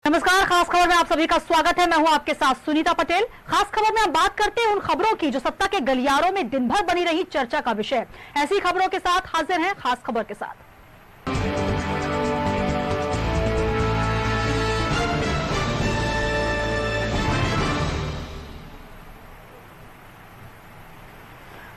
नमस्कार, खास खबर में आप सभी का स्वागत है। मैं हूं आपके साथ सुनीता पटेल। खास खबर में आप बात करते हैं उन खबरों की जो सत्ता के गलियारों में दिन भर बनी रही चर्चा का विषय। ऐसी खबरों के साथ हाजिर हैं खास खबर के साथ।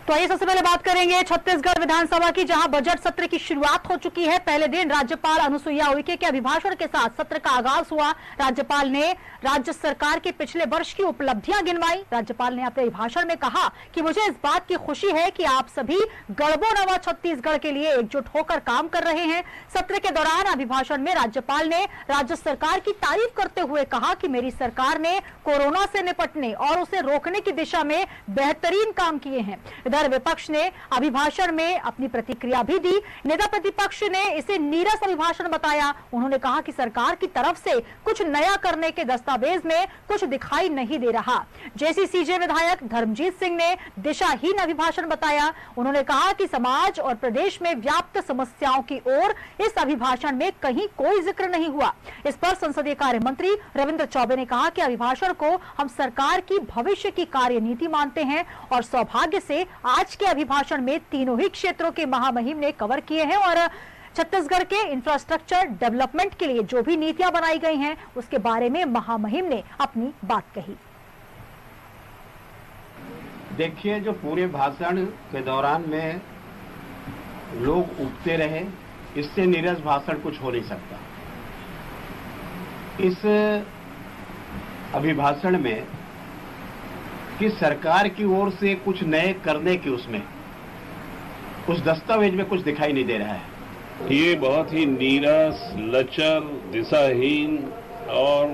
तो आइए सबसे पहले बात करेंगे छत्तीसगढ़ विधानसभा की, जहां बजट सत्र की शुरुआत हो चुकी है। पहले दिन राज्यपाल अनुसुईया उइके के अभिभाषण के साथ सत्र का आगाज हुआ। राज्यपाल ने राज्य सरकार के पिछले वर्ष की उपलब्धियां गिनवाई। राज्यपाल ने अपने भाषण में कहा कि मुझे इस बात की खुशी है कि आप सभी गढ़बो नवा छत्तीसगढ़ के लिए एकजुट होकर काम कर रहे हैं। सत्र के दौरान अभिभाषण में राज्यपाल ने राज्य सरकार की तारीफ करते हुए कहा कि मेरी सरकार ने कोरोना से निपटने और उसे रोकने की दिशा में बेहतरीन काम किए हैं। विपक्ष ने अभिभाषण में अपनी प्रतिक्रिया भी दी। नेता प्रतिपक्ष ने इसे नीरस अभिभाषण बताया। उन्होंने कहा कि सरकार की तरफ से कुछ नया करने के दस्तावेज में कुछ दिखाई नहीं दे रहा। जेसीसीजे विधायक धर्मजीत सिंह ने दिशाहीन अभिभाषण बताया। उन्होंने कहा कि समाज और प्रदेश में व्याप्त समस्याओं की ओर इस अभिभाषण में कहीं कोई जिक्र नहीं हुआ। इस पर संसदीय कार्य मंत्री रविंद्र चौबे ने कहा कि अभिभाषण को हम सरकार की भविष्य की कार्यनीति मानते हैं और सौभाग्य से आज के अभिभाषण में तीनों ही क्षेत्रों के महामहिम ने कवर किए हैं और छत्तीसगढ़ के इंफ्रास्ट्रक्चर डेवलपमेंट के लिए जो भी नीतियां बनाई गई हैं उसके बारे में महामहिम ने अपनी बात कही। देखिए, जो पूरे भाषण के दौरान में लोग उठते रहे, इससे नीरस भाषण कुछ हो नहीं सकता। इस अभिभाषण में कि सरकार की ओर से कुछ नए करने की उसमें उस दस्तावेज में कुछ दिखाई नहीं दे रहा है। ये बहुत ही नीरस, लचर, दिशाहीन और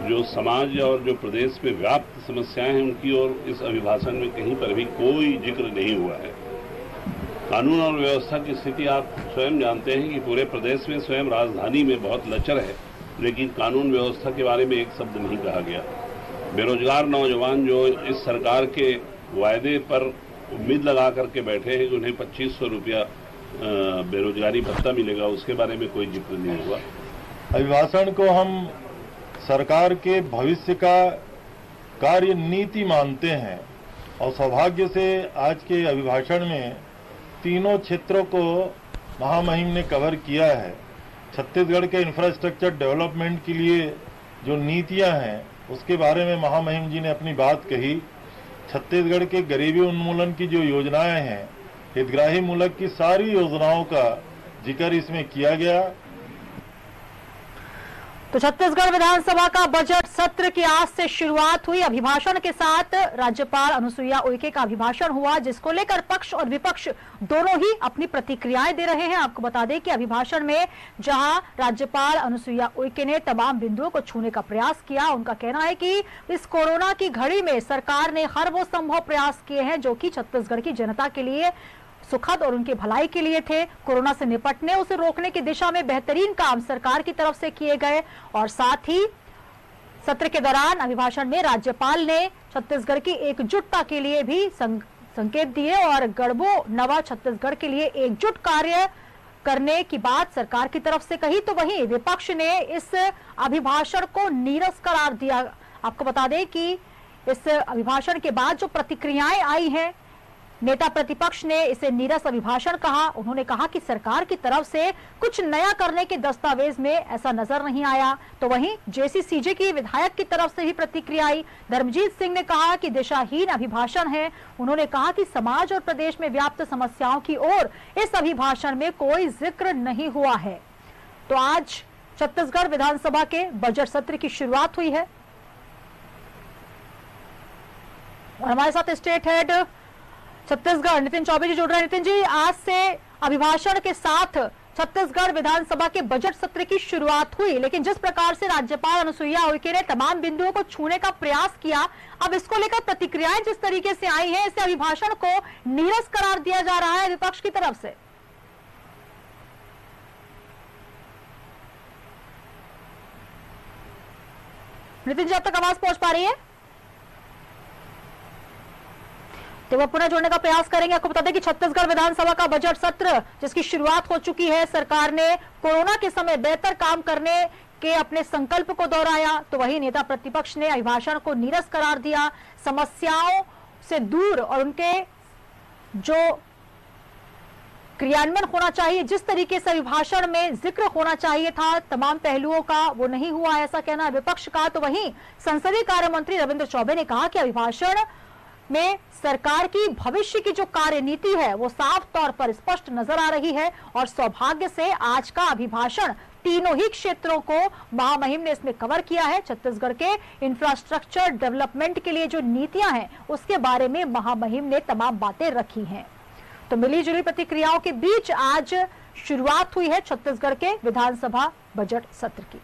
जो समाज और जो प्रदेश में व्याप्त समस्याएं हैं उनकी ओर इस अभिभाषण में कहीं पर भी कोई जिक्र नहीं हुआ है। कानून और व्यवस्था की स्थिति आप स्वयं जानते हैं कि पूरे प्रदेश में, स्वयं राजधानी में बहुत लचर है, लेकिन कानून व्यवस्था के बारे में एक शब्द नहीं कहा गया। बेरोजगार नौजवान जो इस सरकार के वायदे पर उम्मीद लगा करके बैठे हैं कि उन्हें 2500 रुपया बेरोजगारी भत्ता मिलेगा, उसके बारे में कोई जिक्र नहीं हुआ। अभिभाषण को हम सरकार के भविष्य का कार्य नीति मानते हैं और सौभाग्य से आज के अभिभाषण में तीनों क्षेत्रों को महामहिम ने कवर किया है। छत्तीसगढ़ के इंफ्रास्ट्रक्चर डेवलपमेंट के लिए जो नीतियां हैं उसके बारे में महामहिम जी ने अपनी बात कही। छत्तीसगढ़ के गरीबी उन्मूलन की जो योजनाएं हैं, हितग्राही मूलक की सारी योजनाओं का जिक्र इसमें किया गया। तो छत्तीसगढ़ विधानसभा का बजट सत्र की आज से शुरुआत हुई। अभिभाषण के साथ राज्यपाल अनुसुईया उइके का अभिभाषण हुआ, जिसको लेकर पक्ष और विपक्ष दोनों ही अपनी प्रतिक्रियाएं दे रहे हैं। आपको बता दें कि अभिभाषण में जहां राज्यपाल अनुसुईया उइके ने तमाम बिंदुओं को छूने का प्रयास किया, उनका कहना है कि इस कोरोना की घड़ी में सरकार ने हर वो संभव प्रयास किए हैं जो कि छत्तीसगढ़ की जनता के लिए सुखद और उनकी भलाई के लिए थे। कोरोना से निपटने, उसे रोकने की दिशा में बेहतरीन काम सरकार की तरफ से किए गए। और साथ ही सत्र के दौरान अभिभाषण में राज्यपाल ने छत्तीसगढ़ की एकजुटता के लिए भी संकेत दिए और गढ़बो नवा छत्तीसगढ़ के लिए एकजुट कार्य करने की बात सरकार की तरफ से कही। तो वहीं विपक्ष ने इस अभिभाषण को नीरस करार दिया। आपको बता दें कि इस अभिभाषण के बाद जो प्रतिक्रियाएं आई हैं, नेता प्रतिपक्ष ने इसे नीरस अभिभाषण कहा। उन्होंने कहा कि सरकार की तरफ से कुछ नया करने के दस्तावेज में ऐसा नजर नहीं आया। तो वहीं जेसीसीजे की विधायक की तरफ से भी प्रतिक्रिया आई। धर्मजीत सिंह ने कहा कि दिशाहीन अभिभाषण है। उन्होंने कहा कि समाज और प्रदेश में व्याप्त समस्याओं की ओर इस अभिभाषण में कोई जिक्र नहीं हुआ है। तो आज छत्तीसगढ़ विधानसभा के बजट सत्र की शुरुआत हुई है और हमारे साथ स्टेट हेड छत्तीसगढ़ नितिन चौबे जी जुड़ रहे हैं। नितिन जी, आज से अभिभाषण के साथ छत्तीसगढ़ विधानसभा के बजट सत्र की शुरुआत हुई, लेकिन जिस प्रकार से राज्यपाल अनुसुईया उइके ने तमाम बिंदुओं को छूने का प्रयास किया, अब इसको लेकर प्रतिक्रियाएं जिस तरीके से आई हैं, इससे अभिभाषण को नीरस करार दिया जा रहा है विपक्ष की तरफ से। नितिन जी, अब तक आवाज पहुंच पा रही है? तो वो पुनः जोड़ने का प्रयास करेंगे। आपको बता दें कि छत्तीसगढ़ विधानसभा का बजट सत्र जिसकी शुरुआत हो चुकी है, सरकार ने कोरोना के समय बेहतर काम करने के अपने संकल्प को दोहराया, तो वहीं नेता प्रतिपक्ष ने अभिभाषण को नीरस करार दिया। समस्याओं से दूर और उनके जो क्रियान्वयन होना चाहिए, जिस तरीके से अभिभाषण में जिक्र होना चाहिए था तमाम पहलुओं का, वो नहीं हुआ, ऐसा कहना है विपक्ष का। तो वहीं संसदीय कार्य मंत्री रविंद्र चौबे ने कहा कि अभिभाषण में सरकार की भविष्य की जो कार्यनीति है वो साफ तौर पर स्पष्ट नजर आ रही है और सौभाग्य से आज का अभिभाषण तीनों ही क्षेत्रों को महामहिम ने इसमें कवर किया है। छत्तीसगढ़ के इंफ्रास्ट्रक्चर डेवलपमेंट के लिए जो नीतियां हैं उसके बारे में महामहिम ने तमाम बातें रखी हैं। तो मिली जुली प्रतिक्रियाओं के बीच आज शुरुआत हुई है छत्तीसगढ़ के विधानसभा बजट सत्र की।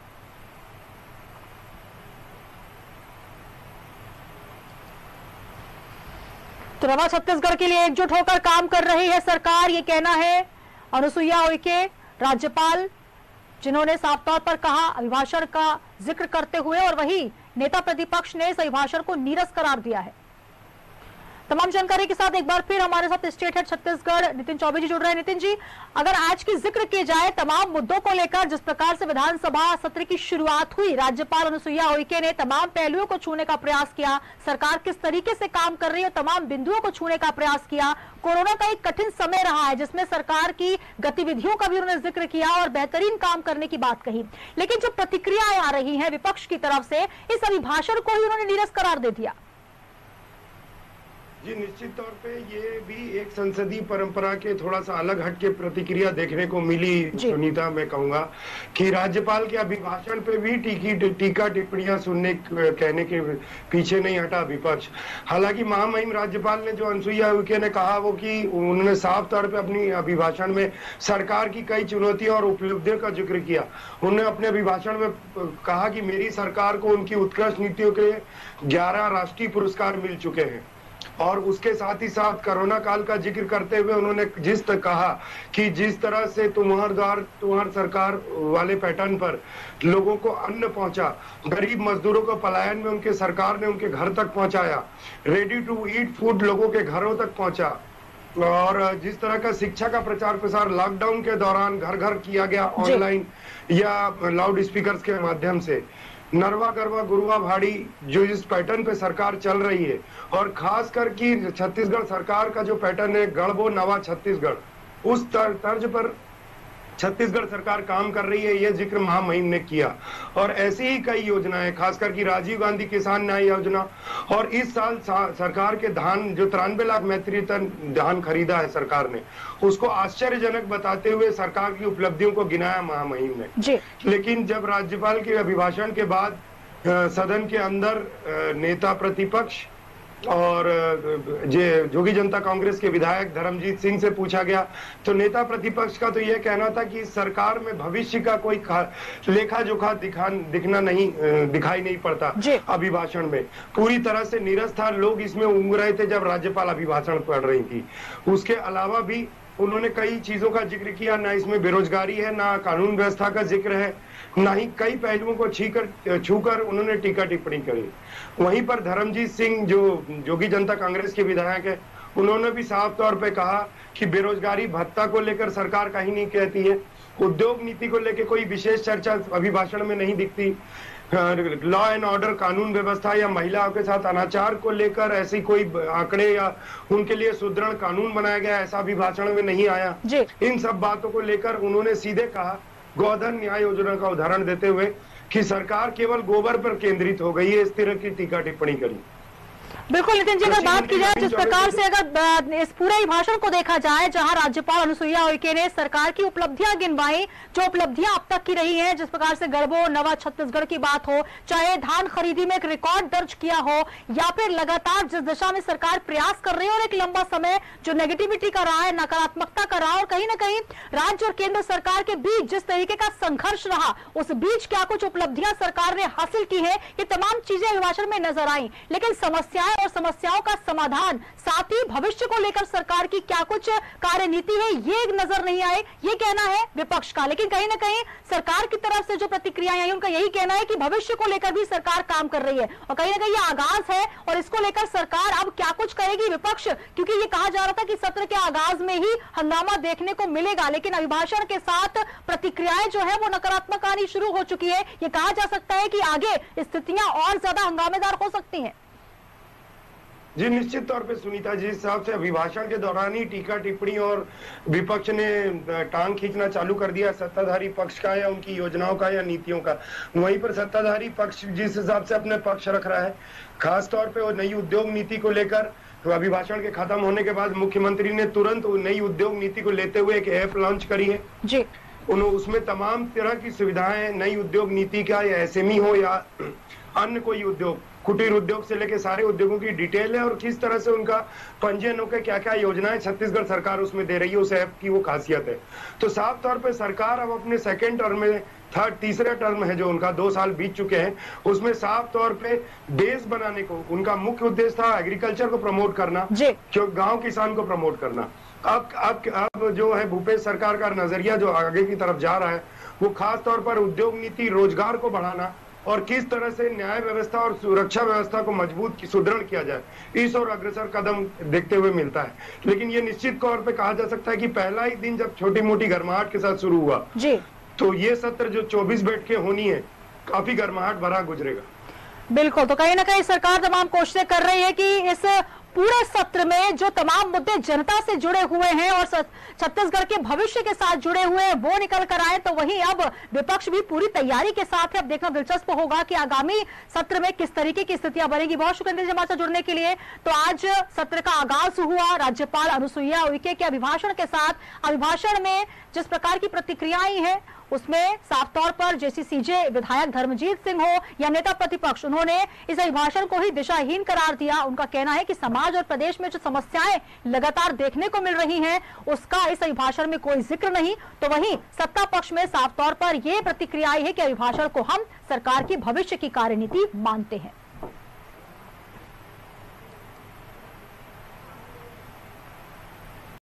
तो नवा छत्तीसगढ़ के लिए एकजुट होकर काम कर रही है सरकार, ये कहना है अनुसुईया उइके, राज्यपाल, जिन्होंने साफ तौर पर कहा अभिभाषण का जिक्र करते हुए, और वही नेता प्रतिपक्ष ने इस अभिभाषण को नीरस करार दिया है। तमाम जानकारी के साथ एक बार फिर हमारे साथ स्टेट हेड छत्तीसगढ़ नितिन चौबे जी जुड़ रहे हैं। नितिन जी, अगर आज की जिक्र की जाए तमाम मुद्दों को लेकर, जिस प्रकार से विधानसभा सत्र की शुरुआत हुई, राज्यपाल अनुसुईया उइके ने तमाम पहलुओं को छूने का प्रयास किया, सरकार किस तरीके से काम कर रही है तमाम बिंदुओं को छूने का प्रयास किया। कोरोना का एक कठिन समय रहा है जिसमें सरकार की गतिविधियों का भी उन्होंने जिक्र किया और बेहतरीन काम करने की बात कही, लेकिन जो प्रतिक्रियाएं आ रही है विपक्ष की तरफ से, इस अभिभाषण को ही उन्होंने नीरस करार दे दिया। जी, निश्चित तौर पे ये भी एक संसदीय परंपरा के थोड़ा सा अलग हटके प्रतिक्रिया देखने को मिली सुनीता। मैं कहूंगा कि राज्यपाल के अभिभाषण पे भी टीका टिप्पणियां सुनने कहने के पीछे नहीं हटा विपक्ष। हालांकि महामहिम राज्यपाल ने जो अनुसुईया उइके ने कहा वो कि उन्होंने साफ तौर पे अपनी अभिभाषण में सरकार की कई चुनौतियों और उपलब्धियों का जिक्र किया। उन्होंने अपने अभिभाषण में कहा कि मेरी सरकार को उनकी उत्कृष्ट नीतियों के 11 राष्ट्रीय पुरस्कार मिल चुके हैं, और उसके साथ ही साथ कोरोना काल का जिक्र करते हुए उन्होंने कहा कि जिस तरह से तुम्हार सरकार वाले पैटर्न पर लोगों को अन्न पहुंचा, गरीब मजदूरों को पलायन में उनके सरकार ने उनके घर तक पहुंचाया, रेडी टू ईट फूड लोगों के घरों तक पहुंचा, और जिस तरह का शिक्षा का प्रचार प्रसार लॉकडाउन के दौरान घर घर किया गया ऑनलाइन या लाउड स्पीकर्स के माध्यम से, नरवा गरवा गुरुआ भाड़ी जो इस पैटर्न पे सरकार चल रही है, और खास कर की छत्तीसगढ़ सरकार का जो पैटर्न है गढ़बो नवा छत्तीसगढ़, उस तर्ज पर छत्तीसगढ़ सरकार काम कर रही है, ये जिक्र महामहिम ने किया। और ऐसी ही कई योजनाएं, खासकर की राजीव गांधी किसान न्याय योजना, और इस साल सरकार के धान जो 93 लाख मीट्रिक टन धान खरीदा है सरकार ने, उसको आश्चर्यजनक बताते हुए सरकार की उपलब्धियों को गिनाया महामहिम ने। लेकिन जब राज्यपाल के अभिभाषण के बाद सदन के अंदर नेता प्रतिपक्ष और जोगी जनता कांग्रेस के विधायक धर्मजीत सिंह से पूछा गया, तो नेता प्रतिपक्ष का तो यह कहना था कि सरकार में भविष्य का कोई लेखा जोखा दिखाई नहीं पड़ता। अभिभाषण में पूरी तरह से नीरस था, लोग इसमें ऊँग रहे थे जब राज्यपाल अभिभाषण पढ़ रही थी। उसके अलावा भी उन्होंने कई चीजों का जिक्र किया, ना इसमें बेरोजगारी है, ना कानून व्यवस्था का जिक्र है, ना ही कई पहलुओं को छूकर उन्होंने टीका टिप्पणी करी। वहीं पर धर्मजीत सिंह जो जोगी जनता कांग्रेस के विधायक है, उन्होंने भी साफ तौर पे कहा कि बेरोजगारी भत्ता को लेकर सरकार कहीं नहीं कहती है, उद्योग नीति को लेकर कोई विशेष चर्चा अभिभाषण में नहीं दिखती, लॉ एंड ऑर्डर कानून व्यवस्था या महिलाओं के साथ अनाचार को लेकर ऐसी कोई आंकड़े या उनके लिए सुदृढ़ कानून बनाया गया ऐसा अभिभाषण में नहीं आया। इन सब बातों को लेकर उन्होंने सीधे कहा, गोधन न्याय योजना का उदाहरण देते हुए, कि सरकार केवल गोबर पर केंद्रित हो गई है, इस तरह की टीका टिप्पणी करी। बिल्कुल नितिन जी, अगर बात की जाए जिस प्रकार से अगर इस पूरे भाषण को देखा जाए, जहां राज्यपाल अनुसुईया उइके ने सरकार की उपलब्धियां गिनवाई, जो उपलब्धियां अब तक की रही हैं, जिस प्रकार से गढ़बो नवा छत्तीसगढ़ की बात हो, चाहे धान खरीदी में एक रिकॉर्ड दर्ज किया हो, या फिर लगातार जिस दिशा में सरकार प्रयास कर रही है और एक लंबा समय जो नेगेटिविटी का रहा है, नकारात्मकता का रहा, और कहीं ना कहीं राज्य और केंद्र सरकार के बीच जिस तरीके का संघर्ष रहा, उस बीच क्या कुछ उपलब्धियां सरकार ने हासिल की है, ये तमाम चीजें अभिभाषण में नजर आई। लेकिन समस्याएं और समस्याओं का समाधान, साथ ही भविष्य को लेकर सरकार की क्या कुछ कार्यनीति है, ये नजर नहीं आए, ये कहना है विपक्ष का। लेकिन कहीं ना कहीं सरकार की तरफ से जो प्रतिक्रियाएं आई उनका यही कहना है कि भविष्य को लेकर भी सरकार काम कर रही है और कहीं ना कहीं ये आगाज है और इसको लेकर सरकार अब क्या कुछ करेगी विपक्ष, क्योंकि ये कहा जा रहा था कि सत्र के आगाज में ही हंगामा देखने को मिलेगा, लेकिन अभिभाषण के साथ प्रतिक्रियाएं जो है वो नकारात्मक आनी शुरू हो चुकी है। ये कहा जा सकता है कि आगे स्थितियां और ज्यादा हंगामेदार हो सकती हैं। जी निश्चित तौर पे सुनीता जी, हिसाब से अभिभाषण के दौरान ही टीका टिप्पणी और विपक्ष ने टांग खींचना चालू कर दिया सत्ताधारी पक्ष का या उनकी योजनाओं का या नीतियों का। वहीं पर सत्ताधारी पक्ष जिस हिसाब से अपने पक्ष रख रहा है, खास तौर पे वो नई उद्योग नीति को लेकर, तो अभिभाषण के खत्म होने के बाद मुख्यमंत्री ने तुरंत नई उद्योग नीति को लेते हुए एक ऐप लॉन्च करी है जी। उसमें तमाम तरह की सुविधाएं नई उद्योग नीति का, या एसएमई हो या अन्य कोई उद्योग, कुटीर उद्योग से लेके सारे उद्योगों की डिटेल है और किस तरह से उनका पंजीयन होकर क्या क्या योजनाएं छत्तीसगढ़ सरकार उसमें दे रही है। उस ऐप की वो खासियत है। तो साफ तौर पे सरकार अब अपने सेकेंड टर्म में, तीसरे टर्म है जो उनका 2 साल बीत चुके हैं, उसमें साफ तौर पे देश बनाने को उनका मुख्य उद्देश्य था एग्रीकल्चर को प्रमोट करना, क्यों गाँव किसान को प्रमोट करना। अब जो है भूपेश सरकार का नजरिया जो आगे की तरफ जा रहा है वो खास तौर पर उद्योग नीति, रोजगार को बढ़ाना और किस तरह से न्याय व्यवस्था और सुरक्षा व्यवस्था को मजबूत सुदृढ़ किया जाए, इस और अग्रसर कदम देखते हुए मिलता है। लेकिन ये निश्चित तौर पे कहा जा सकता है कि पहला ही दिन जब छोटी मोटी गर्माहट के साथ शुरू हुआ जी, तो ये सत्र जो 24 बैठकें होनी है काफी गर्माहट भरा गुजरेगा। बिल्कुल, तो कहीं ना कहीं सरकार तमाम कोशिशें कर रही है कि इस पूरे सत्र में जो तमाम मुद्दे जनता से जुड़े हुए हैं और छत्तीसगढ़ के भविष्य के साथ जुड़े हुए हैं वो निकल कर आए। तो वहीं अब विपक्ष भी पूरी तैयारी के साथ है। अब देखना दिलचस्प होगा कि आगामी सत्र में किस तरीके की स्थितियां बनेगी। बहुत शुक्रिया हमारे साथ जुड़ने के लिए। तो आज सत्र का आगाज हुआ राज्यपाल अनुसुईया उइके के अभिभाषण के साथ। अभिभाषण में जिस प्रकार की प्रतिक्रियाएं हैं उसमें साफ तौर पर जेसीसीजे विधायक धर्मजीत सिंह हो या नेता प्रतिपक्ष, उन्होंने इस अभिभाषण को ही दिशाहीन करार दिया। उनका कहना है कि समाज और प्रदेश में जो समस्याएं लगातार देखने को मिल रही हैं उसका इस अभिभाषण में कोई जिक्र नहीं। तो वहीं सत्ता पक्ष में साफ तौर पर यह प्रतिक्रिया है कि अभिभाषण को हम सरकार की भविष्य की कार्यनीति मानते हैं।